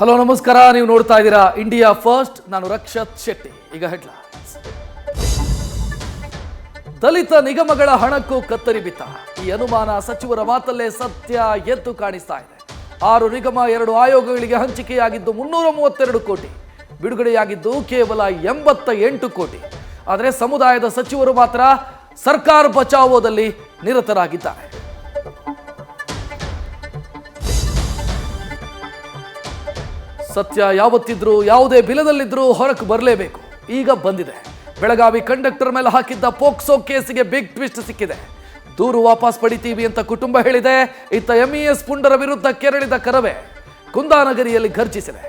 Hello ನಮಸ್ಕಾರ, ನೀವು ನೋಡ್ತಾ ಇದ್ದೀರಾ ಇಂಡಿಯಾ ಫಸ್ಟ್. ನಾನು ರಕ್ಷತ್ ಶೆಟ್ಟಿ. ಈಗ ಹೆಡ್ಲೈನ್ಸ್. ದಲಿತ ನಿಗಮಗಳ ಹಣಕ್ಕೂ ಕತ್ತರಿ ಬಿತ್ತ. ಈ ಅನುಮಾನ ಸಚಿವರ ಮಾತಲ್ಲೇ ಸತ್ಯ ಎದ್ದು ಕಾಣಿಸ್ತಾ ಇದೆ. 6 ನಿಗಮ 2 ಆಯೋಗಗಳಿಗೆ ಹಂಚಿಕೆಯಾಗಿದ್ದು 332 ಕೋಟಿ, ಬಿಡುಗಡೆಯಾಗಿದ್ದು ಕೇವಲ 88 ಕೋಟಿ. ಆದರೆ ಸಮುದಾಯದ ಸಚಿವರು ಮಾತ್ರ ಸರ್ಕಾರ ಬಚಾವೋದಲ್ಲಿ ನಿರತರಾಗಿದ್ದಾರೆ. ಸತ್ಯ ಯಾವತ್ತಿದ್ರೂ ಯಾವುದೇ ಬಿಲದಲ್ಲಿದ್ರೂ ಹೊರಕ್ಕೆ ಬರಲೇಬೇಕು. ಈಗ ಬಂದಿದೆ. ಬೆಳಗಾವಿ ಕಂಡಕ್ಟರ್ ಮೇಲೆ ಹಾಕಿದ್ದ ಪೋಕ್ಸೋ ಕೇಸಿಗೆ ಬಿಗ್ ಟ್ವಿಸ್ಟ್ ಸಿಕ್ಕಿದೆ. ದೂರು ವಾಪಸ್ ಪಡಿತೀವಿ ಅಂತ ಕುಟುಂಬ ಹೇಳಿದೆ. ಇತ್ತ ಎಂಇಎಸ್ ಪುಂಡರ ವಿರುದ್ಧ ಕೆರಳಿದ ಕರವೇ ಕುಂದಾನಗರಿಯಲ್ಲಿ ಘರ್ಜಿಸಿದೆ.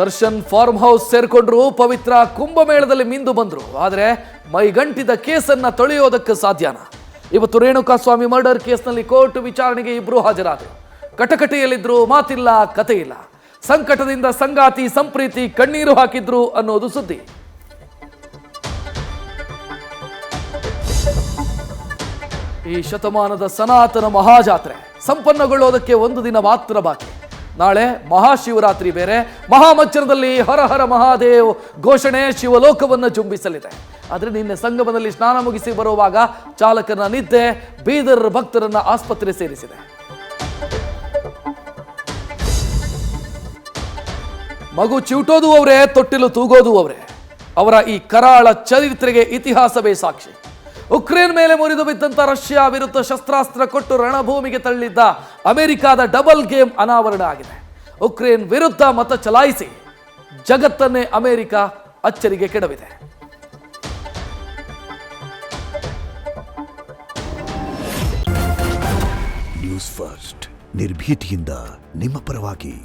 ದರ್ಶನ್ ಫಾರ್ಮ್ ಹೌಸ್ ಸೇರ್ಕೊಂಡ್ರು, ಪವಿತ್ರ ಕುಂಭಮೇಳದಲ್ಲಿ ಮಿಂದು ಬಂದ್ರು. ಆದರೆ ಮೈಗಂಟಿದ ಕೇಸನ್ನ ತೊಳೆಯೋದಕ್ಕೆ ಸಾಧ್ಯನಾ? ಇವತ್ತು ರೇಣುಕಾಸ್ವಾಮಿ ಮರ್ಡರ್ ಕೇಸ್ನಲ್ಲಿ ಕೋರ್ಟ್ ವಿಚಾರಣೆಗೆ ಇಬ್ರು ಹಾಜರಾದರು. ಕಟಕಟೆಯಲ್ಲಿದ್ರು, ಮಾತಿಲ್ಲ, ಕತೆ ಇಲ್ಲ. ಸಂಕಟದಿಂದ ಸಂಗಾತಿ ಸಂಪ್ರೀತಿ ಕಣ್ಣೀರು ಹಾಕಿದ್ರು ಅನ್ನೋದು ಸುದ್ದಿ. ಈ ಶತಮಾನದ ಸನಾತನ ಮಹಾಜಾತ್ರೆ ಸಂಪನ್ನಗೊಳ್ಳೋದಕ್ಕೆ 1 ದಿನ ಮಾತ್ರ ಬಾಕಿ. ನಾಳೆ ಮಹಾಶಿವರಾತ್ರಿ ಬೇರೆ. ಮಹಾಮಜ್ಜನದಲ್ಲಿ ಹರ ಹರ ಮಹಾದೇವ್ ಘೋಷಣೆ ಶಿವಲೋಕವನ್ನು ಜುಂಬಿಸಲಿದೆ. ಆದರೆ ನಿನ್ನೆ ಸಂಗಮದಲ್ಲಿ ಸ್ನಾನ ಮುಗಿಸಿ ಬರುವಾಗ ಚಾಲಕನ ನಿದ್ದೆ ಬೀದರ್ ಭಕ್ತರನ್ನ ಆಸ್ಪತ್ರೆ ಸೇರಿಸಿದೆ. ಮಗು ಚಿವುಟೋದು ಅವರೇ, ತೊಟ್ಟಿಲು ತೂಗೋದು ಅವರೇ. ಅವರ ಈ ಕರಾಳ ಚರಿತ್ರೆಗೆ ಇತಿಹಾಸವೇ ಸಾಕ್ಷಿ. ಉಕ್ರೇನ್ ಮೇಲೆ ಮುರಿದು ಬಿದ್ದಂತ ರಷ್ಯಾ ವಿರುದ್ಧ ಶಸ್ತ್ರಾಸ್ತ್ರ ಕೊಟ್ಟು ರಣಭೂಮಿಗೆ ತಳ್ಳಿದ್ದ ಅಮೆರಿಕಾದ ಡಬಲ್ ಗೇಮ್ ಅನಾವರಣ ಆಗಿದೆ. ಉಕ್ರೇನ್ ವಿರುದ್ಧ ಮತ ಚಲಾಯಿಸಿ ಜಗತ್ತನ್ನೇ ಅಮೆರಿಕ ಅಚ್ಚರಿಗೆ ಕೆಡವಿದೆ. ನ್ಯೂಸ್ ಫಸ್ಟ್, ನಿರ್ಭೀತಿಯಿಂದ ನಿಮ್ಮ ಪರವಾಗಿ.